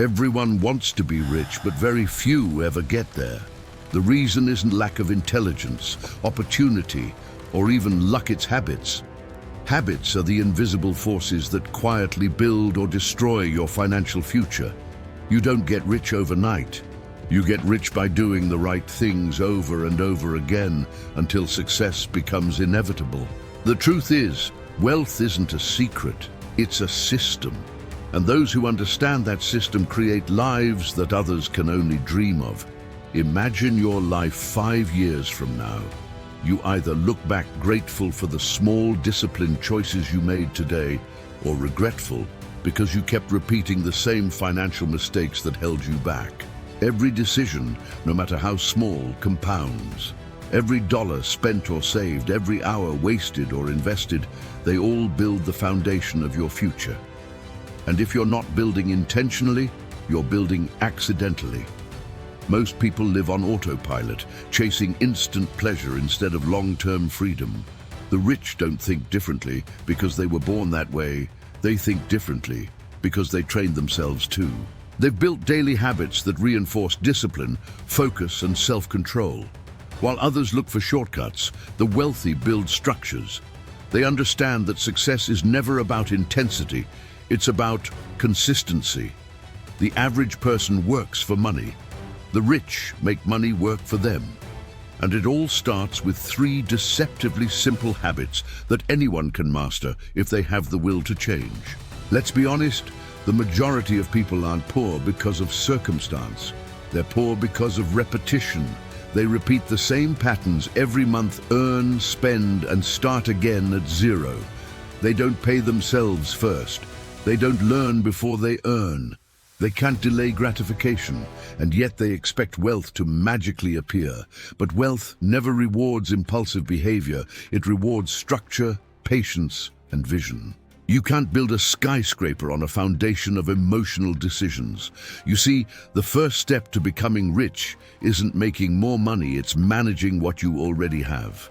Everyone wants to be rich, but very few ever get there. The reason isn't lack of intelligence, opportunity, or even luck, it's habits. Habits are the invisible forces that quietly build or destroy your financial future. You don't get rich overnight. You get rich by doing the right things over and over again until success becomes inevitable. The truth is, wealth isn't a secret, it's a system. And those who understand that system create lives that others can only dream of. Imagine your life 5 years from now. You either look back grateful for the small, disciplined choices you made today, or regretful because you kept repeating the same financial mistakes that held you back. Every decision, no matter how small, compounds. Every dollar spent or saved, every hour wasted or invested, they all build the foundation of your future. And if you're not building intentionally, you're building accidentally. Most people live on autopilot, chasing instant pleasure instead of long-term freedom. The rich don't think differently because they were born that way. They think differently because they trained themselves too. They've built daily habits that reinforce discipline, focus, and self-control. While others look for shortcuts, the wealthy build structures. They understand that success is never about intensity, it's about consistency. The average person works for money. The rich make money work for them. And it all starts with 3 deceptively simple habits that anyone can master if they have the will to change. Let's be honest, the majority of people aren't poor because of circumstance. They're poor because of repetition. They repeat the same patterns every month, earn, spend, and start again at zero. They don't pay themselves first. They don't learn before they earn. They can't delay gratification, and yet they expect wealth to magically appear. But wealth never rewards impulsive behavior. It rewards structure, patience, and vision. You can't build a skyscraper on a foundation of emotional decisions. You see, the first step to becoming rich isn't making more money, it's managing what you already have.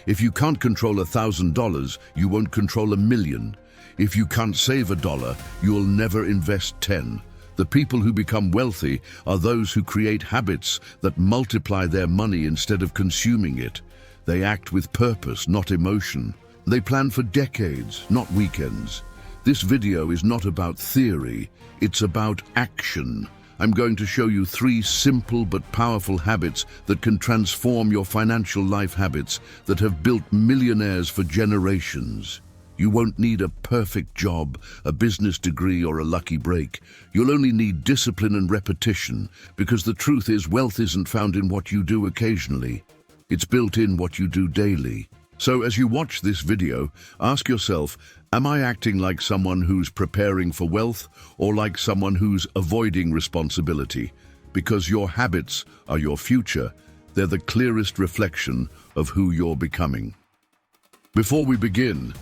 If you can't control $1,000, you won't control $1 million. If you can't save $1, you'll never invest 10. The people who become wealthy are those who create habits that multiply their money instead of consuming it. They act with purpose, not emotion. They plan for decades, not weekends. This video is not about theory, it's about action. I'm going to show you 3 simple but powerful habits that can transform your financial life, habits that have built millionaires for generations. You won't need a perfect job, a business degree, or a lucky break. You'll only need discipline and repetition, because the truth is, wealth isn't found in what you do occasionally. It's built in what you do daily. So as you watch this video, ask yourself, am I acting like someone who's preparing for wealth or like someone who's avoiding responsibility? Because your habits are your future. They're the clearest reflection of who you're becoming. Before we begin,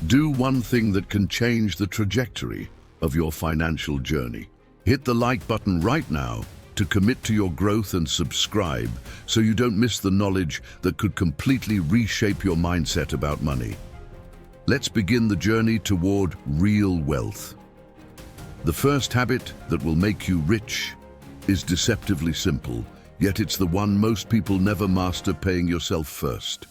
do one thing that can change the trajectory of your financial journey. Hit the like button right now to commit to your growth, and subscribe so you don't miss the knowledge that could completely reshape your mindset about money. Let's begin the journey toward real wealth. The first habit that will make you rich is deceptively simple, yet it's the one most people never master: paying yourself first.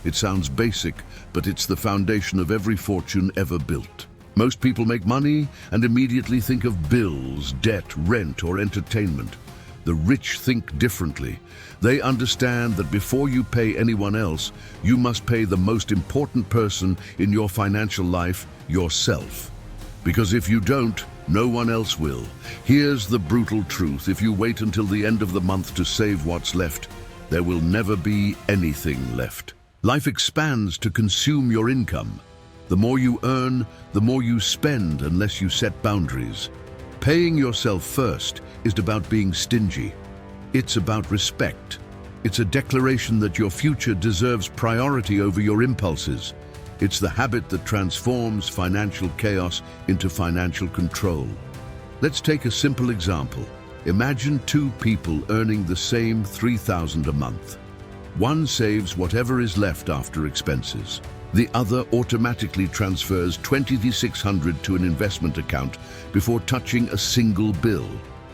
It sounds basic, but it's the foundation of every fortune ever built. Most people make money and immediately think of bills, debt, rent, or entertainment. The rich think differently. They understand that before you pay anyone else, you must pay the most important person in your financial life, yourself. Because if you don't, no one else will. Here's the brutal truth: if you wait until the end of the month to save what's left, there will never be anything left. Life expands to consume your income. The more you earn, the more you spend unless you set boundaries. Paying yourself first isn't about being stingy. It's about respect. It's a declaration that your future deserves priority over your impulses. It's the habit that transforms financial chaos into financial control. Let's take a simple example. Imagine 2 people earning the same $3,000 a month. One saves whatever is left after expenses. The other automatically transfers 2,600 to an investment account before touching a single bill.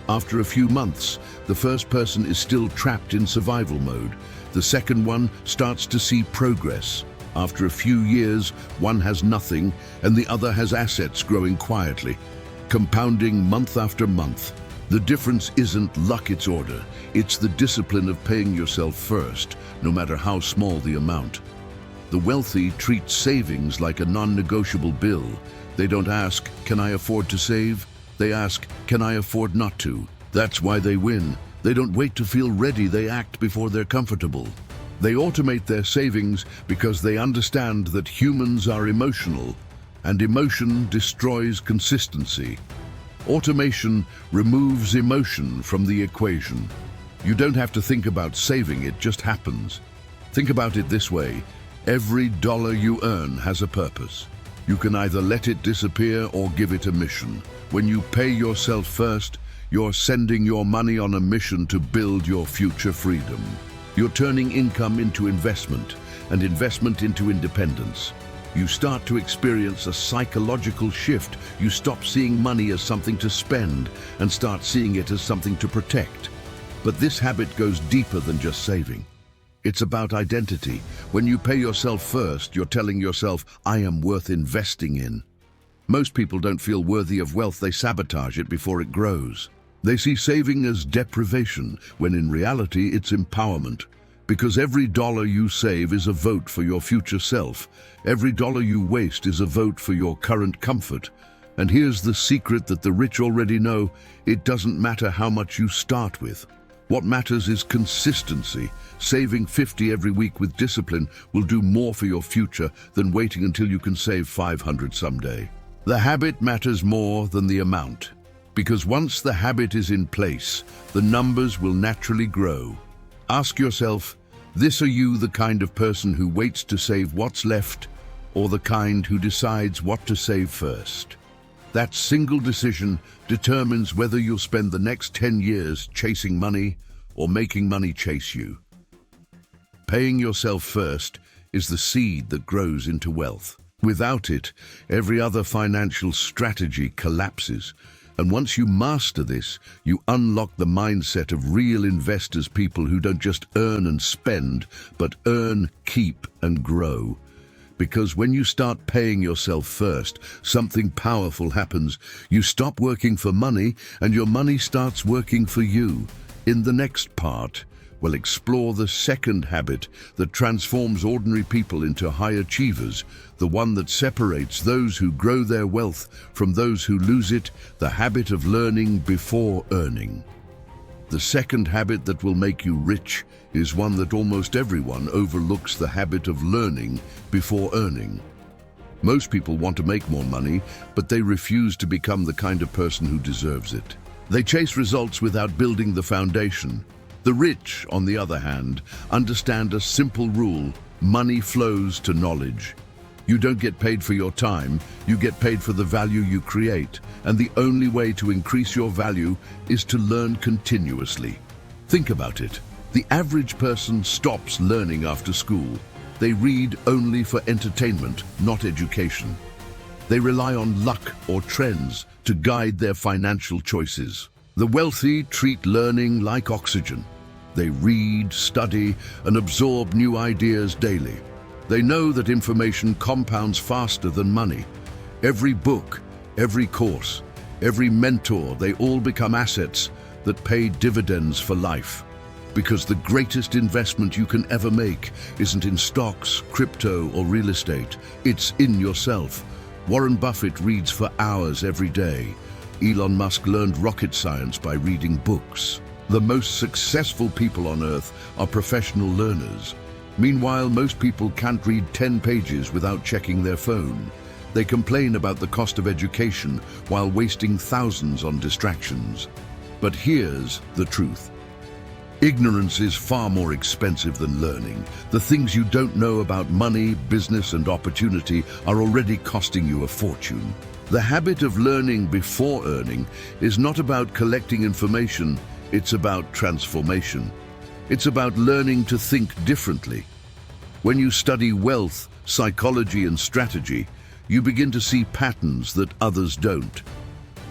After a few months, the first person is still trapped in survival mode. The second one starts to see progress. After a few years, one has nothing and the other has assets growing quietly, compounding month after month. The difference isn't luck, it's order. It's the discipline of paying yourself first, no matter how small the amount. The wealthy treat savings like a non-negotiable bill. They don't ask, "Can I afford to save?" They ask, "Can I afford not to?" That's why they win. They don't wait to feel ready, they act before they're comfortable. They automate their savings because they understand that humans are emotional, and emotion destroys consistency. Automation removes emotion from the equation. You don't have to think about saving, it just happens. Think about it this way: every dollar you earn has a purpose. You can either let it disappear or give it a mission. When you pay yourself first, you're sending your money on a mission to build your future freedom. You're turning income into investment, and investment into independence. You start to experience a psychological shift. You stop seeing money as something to spend and start seeing it as something to protect. But this habit goes deeper than just saving. It's about identity. When you pay yourself first, you're telling yourself, "I am worth investing in." Most people don't feel worthy of wealth, they sabotage it before it grows. They see saving as deprivation, when in reality it's empowerment. Because every dollar you save is a vote for your future self. Every dollar you waste is a vote for your current comfort. And here's the secret that the rich already know: it doesn't matter how much you start with. What matters is consistency. Saving 50 every week with discipline will do more for your future than waiting until you can save 500 someday. The habit matters more than the amount, because once the habit is in place, the numbers will naturally grow. Ask yourself, are you the kind of person who waits to save what's left, or the kind who decides what to save first? That single decision determines whether you'll spend the next 10 years chasing money or making money chase you. Paying yourself first is the seed that grows into wealth. Without it, every other financial strategy collapses. And once you master this, you unlock the mindset of real investors, people who don't just earn and spend, but earn, keep, and grow. Because when you start paying yourself first, something powerful happens. You stop working for money, and your money starts working for you. In the next part, we'll explore the second habit that transforms ordinary people into high achievers, the one that separates those who grow their wealth from those who lose it, the habit of learning before earning. The second habit that will make you rich is one that almost everyone overlooks: the habit of learning before earning. Most people want to make more money, but they refuse to become the kind of person who deserves it. They chase results without building the foundation. The rich, on the other hand, understand a simple rule: money flows to knowledge. You don't get paid for your time, you get paid for the value you create. And the only way to increase your value is to learn continuously. Think about it. The average person stops learning after school. They read only for entertainment, not education. They rely on luck or trends to guide their financial choices. The wealthy treat learning like oxygen. They read, study, and absorb new ideas daily. They know that information compounds faster than money. Every book, every course, every mentor, they all become assets that pay dividends for life. Because the greatest investment you can ever make isn't in stocks, crypto, or real estate. It's in yourself. Warren Buffett reads for hours every day. Elon Musk learned rocket science by reading books. The most successful people on earth are professional learners. Meanwhile, most people can't read 10 pages without checking their phone. They complain about the cost of education while wasting thousands on distractions. But here's the truth. Ignorance is far more expensive than learning. The things you don't know about money, business, and opportunity are already costing you a fortune. The habit of learning before earning is not about collecting information, it's about transformation. It's about learning to think differently. When you study wealth, psychology and strategy, you begin to see patterns that others don't.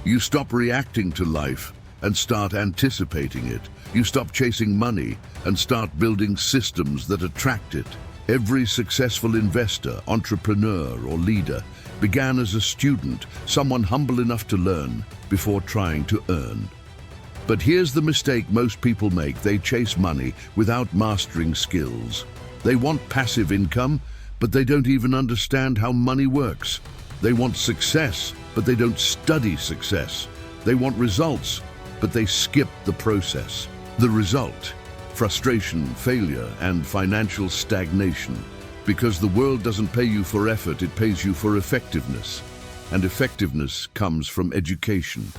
You stop reacting to life and start anticipating it. You stop chasing money and start building systems that attract it. Every successful investor, entrepreneur, or leader began as a student, someone humble enough to learn before trying to earn. But here's the mistake most people make. They chase money without mastering skills. They want passive income, but they don't even understand how money works. They want success, but they don't study success. They want results, but they skip the process. The result: frustration, failure, and financial stagnation. Because the world doesn't pay you for effort, it pays you for effectiveness. And effectiveness comes from education.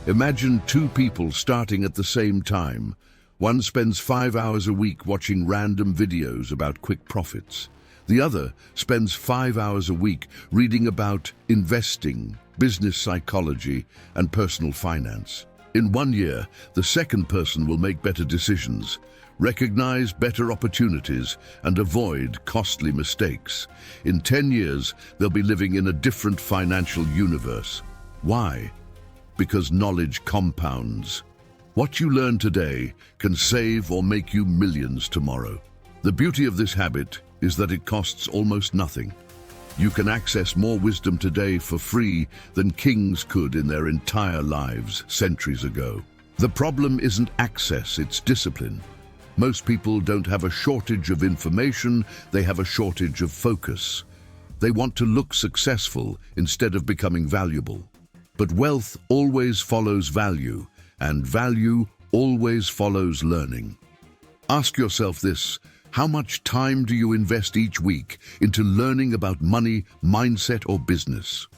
Imagine two people starting at the same time. One spends 5 hours a week watching random videos about quick profits. The other spends 5 hours a week reading about investing, business psychology, and personal finance. In 1 year, the second person will make better decisions, recognize better opportunities, and avoid costly mistakes. In 10 years, they'll be living in a different financial universe. Why? Because knowledge compounds. What you learn today can save or make you millions tomorrow. The beauty of this habit is that it costs almost nothing. You can access more wisdom today for free than kings could in their entire lives centuries ago. The problem isn't access, it's discipline. Most people don't have a shortage of information, they have a shortage of focus. They want to look successful instead of becoming valuable. But wealth always follows value, and value always follows learning. Ask yourself this: how much time do you invest each week into learning about money, mindset, or business?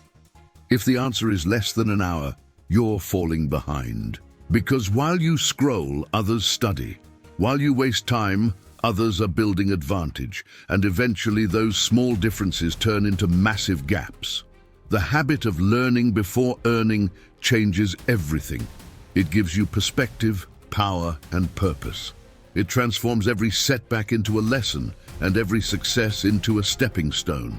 If the answer is less than an hour, you're falling behind. Because while you scroll, others study. While you waste time, others are building advantage, and eventually those small differences turn into massive gaps. The habit of learning before earning changes everything. It gives you perspective, power, and purpose. It transforms every setback into a lesson and every success into a stepping stone.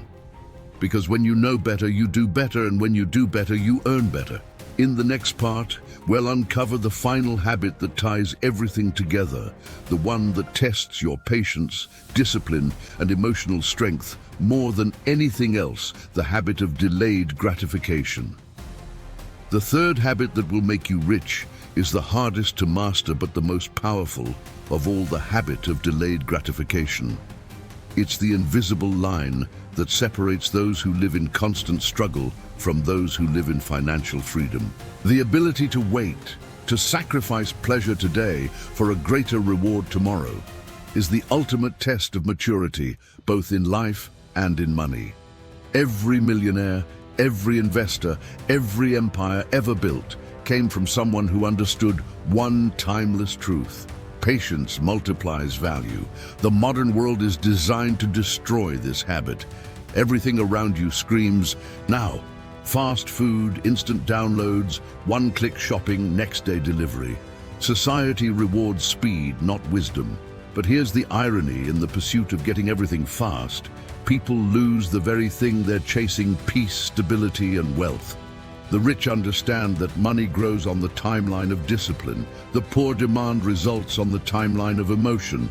Because when you know better, you do better, and when you do better, you earn better. In the next part, we'll uncover the final habit that ties everything together, the one that tests your patience, discipline, and emotional strength more than anything else, the habit of delayed gratification. The third habit that will make you rich is the hardest to master but the most powerful of all, the habit of delayed gratification. It's the invisible line that separates those who live in constant struggle from those who live in financial freedom. The ability to wait, to sacrifice pleasure today for a greater reward tomorrow, is the ultimate test of maturity, both in life and in money. Every millionaire, every investor, every empire ever built came from someone who understood one timeless truth: patience multiplies value. The modern world is designed to destroy this habit. Everything around you screams, now. Fast food, instant downloads, one-click shopping, next-day delivery. Society rewards speed, not wisdom. But here's the irony: in the pursuit of getting everything fast, people lose the very thing they're chasing: peace, stability, and wealth. The rich understand that money grows on the timeline of discipline. The poor demand results on the timeline of emotion.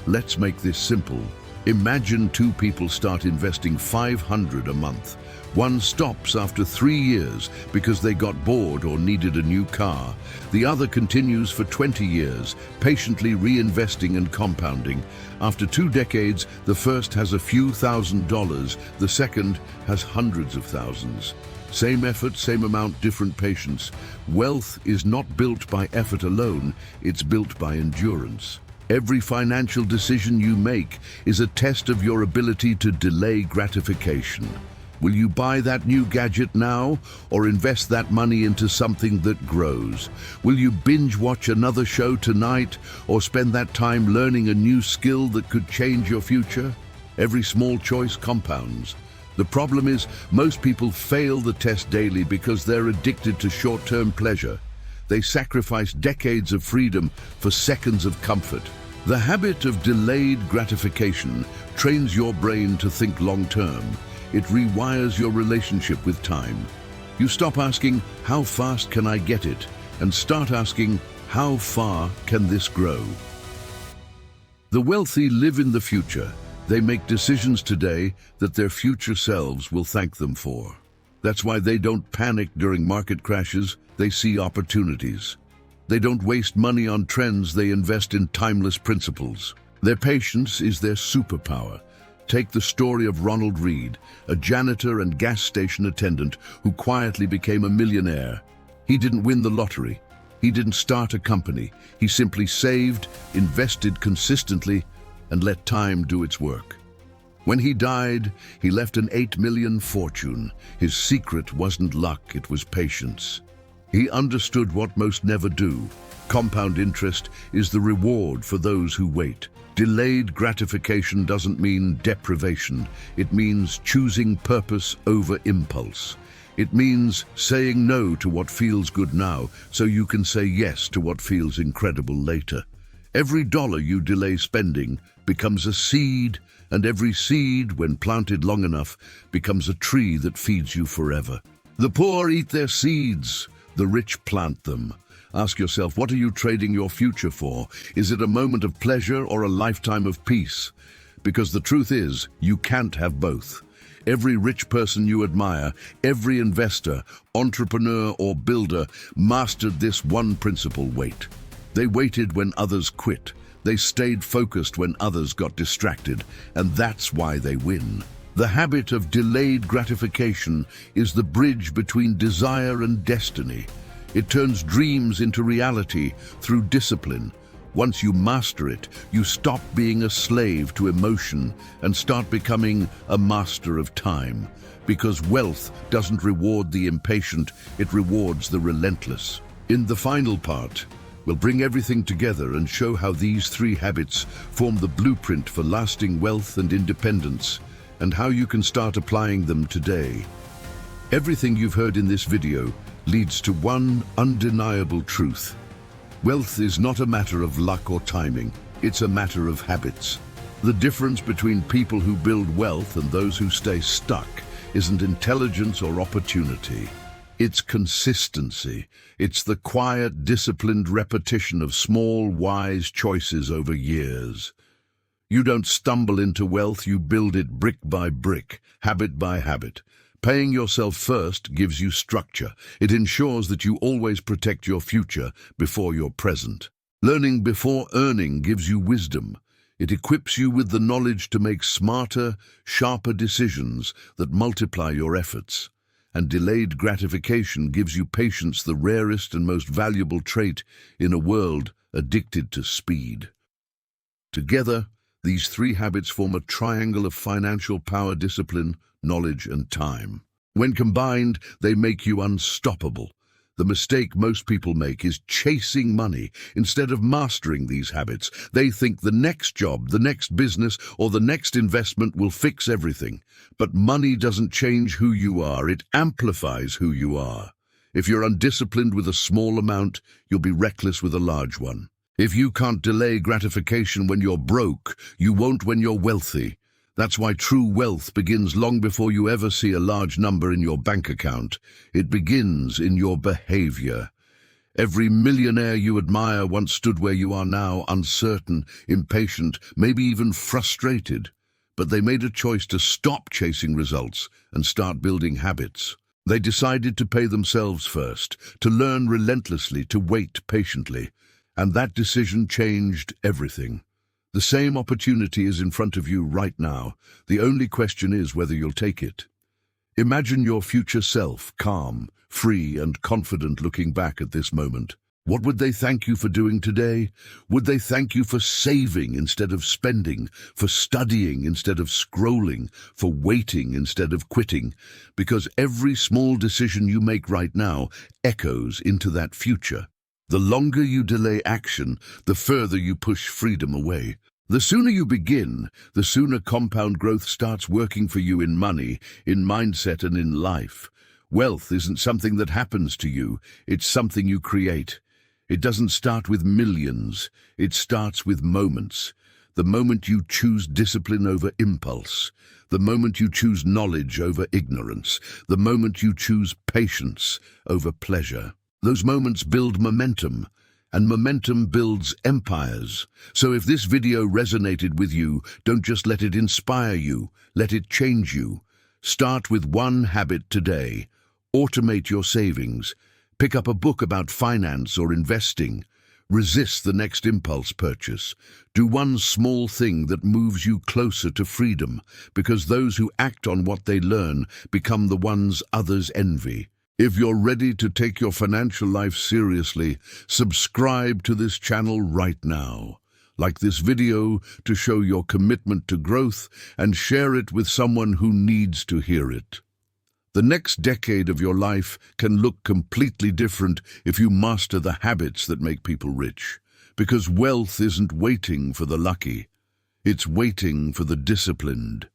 Let's make this simple. Imagine two people start investing $500 a month. One stops after 3 years because they got bored or needed a new car. The other continues for 20 years, patiently reinvesting and compounding. After 2 decades, the first has a few $1,000s, the second has hundreds of thousands. Same effort, same amount, different patience. Wealth is not built by effort alone, it's built by endurance. Every financial decision you make is a test of your ability to delay gratification. Will you buy that new gadget now, or invest that money into something that grows? Will you binge watch another show tonight, or spend that time learning a new skill that could change your future? Every small choice compounds. The problem is, most people fail the test daily because they're addicted to short-term pleasure. They sacrifice decades of freedom for seconds of comfort. The habit of delayed gratification trains your brain to think long-term. It rewires your relationship with time. You stop asking, how fast can I get it? And start asking, how far can this grow? The wealthy live in the future. They make decisions today that their future selves will thank them for. That's why they don't panic during market crashes. They see opportunities. They don't waste money on trends. They invest in timeless principles. Their patience is their superpower. Take the story of Ronald Reed, a janitor and gas station attendant who quietly became a millionaire. He didn't win the lottery. He didn't start a company. He simply saved, invested consistently, and let time do its work. When he died, he left an 8 million fortune. His secret wasn't luck, it was patience. He understood what most never do. Compound interest is the reward for those who wait. Delayed gratification doesn't mean deprivation. It means choosing purpose over impulse. It means saying no to what feels good now so you can say yes to what feels incredible later. Every dollar you delay spending becomes a seed, and every seed, when planted long enough, becomes a tree that feeds you forever. The poor eat their seeds. The rich plant them. Ask yourself, what are you trading your future for? Is it a moment of pleasure or a lifetime of peace? Because the truth is, you can't have both. Every rich person you admire, every investor, entrepreneur or builder mastered this one principle: wait. They waited when others quit. They stayed focused when others got distracted, and that's why they win. The habit of delayed gratification is the bridge between desire and destiny. It turns dreams into reality through discipline. Once you master it, you stop being a slave to emotion and start becoming a master of time. Because wealth doesn't reward the impatient, it rewards the relentless. In the final part, we'll bring everything together and show how these 3 habits form the blueprint for lasting wealth and independence, and how you can start applying them today. Everything you've heard in this video leads to one undeniable truth. Wealth is not a matter of luck or timing, it's a matter of habits. The difference between people who build wealth and those who stay stuck isn't intelligence or opportunity. It's consistency. It's the quiet, disciplined repetition of small, wise choices over years. You don't stumble into wealth, you build it brick by brick, habit by habit. Paying yourself first gives you structure. It ensures that you always protect your future before your present. Learning before earning gives you wisdom. It equips you with the knowledge to make smarter, sharper decisions that multiply your efforts. And delayed gratification gives you patience, the rarest and most valuable trait in a world addicted to speed. Together, these 3 habits form a triangle of financial power, discipline, knowledge, and time. When combined, they make you unstoppable. The mistake most people make is chasing money instead of mastering these habits. They think the next job, the next business, or the next investment will fix everything. But money doesn't change who you are, it amplifies who you are. If you're undisciplined with a small amount, you'll be reckless with a large one. If you can't delay gratification when you're broke, you won't when you're wealthy. That's why true wealth begins long before you ever see a large number in your bank account. It begins in your behavior. Every millionaire you admire once stood where you are now, uncertain, impatient, maybe even frustrated. But they made a choice to stop chasing results and start building habits. They decided to pay themselves first, to learn relentlessly, to wait patiently. And that decision changed everything. The same opportunity is in front of you right now. The only question is whether you'll take it. Imagine your future self, calm, free, and confident, looking back at this moment. What would they thank you for doing today? Would they thank you for saving instead of spending, for studying instead of scrolling, for waiting instead of quitting? Because every small decision you make right now echoes into that future. The longer you delay action, the further you push freedom away. The sooner you begin, the sooner compound growth starts working for you in money, in mindset, and in life. Wealth isn't something that happens to you, it's something you create. It doesn't start with millions, it starts with moments. The moment you choose discipline over impulse, the moment you choose knowledge over ignorance, the moment you choose patience over pleasure. Those moments build momentum, and momentum builds empires. So if this video resonated with you, don't just let it inspire you, let it change you. Start with one habit today. Automate your savings. Pick up a book about finance or investing. Resist the next impulse purchase. Do one small thing that moves you closer to freedom, because those who act on what they learn become the ones others envy. If you're ready to take your financial life seriously, subscribe to this channel right now. Like this video to show your commitment to growth and share it with someone who needs to hear it. The next decade of your life can look completely different if you master the habits that make people rich. Because wealth isn't waiting for the lucky, it's waiting for the disciplined.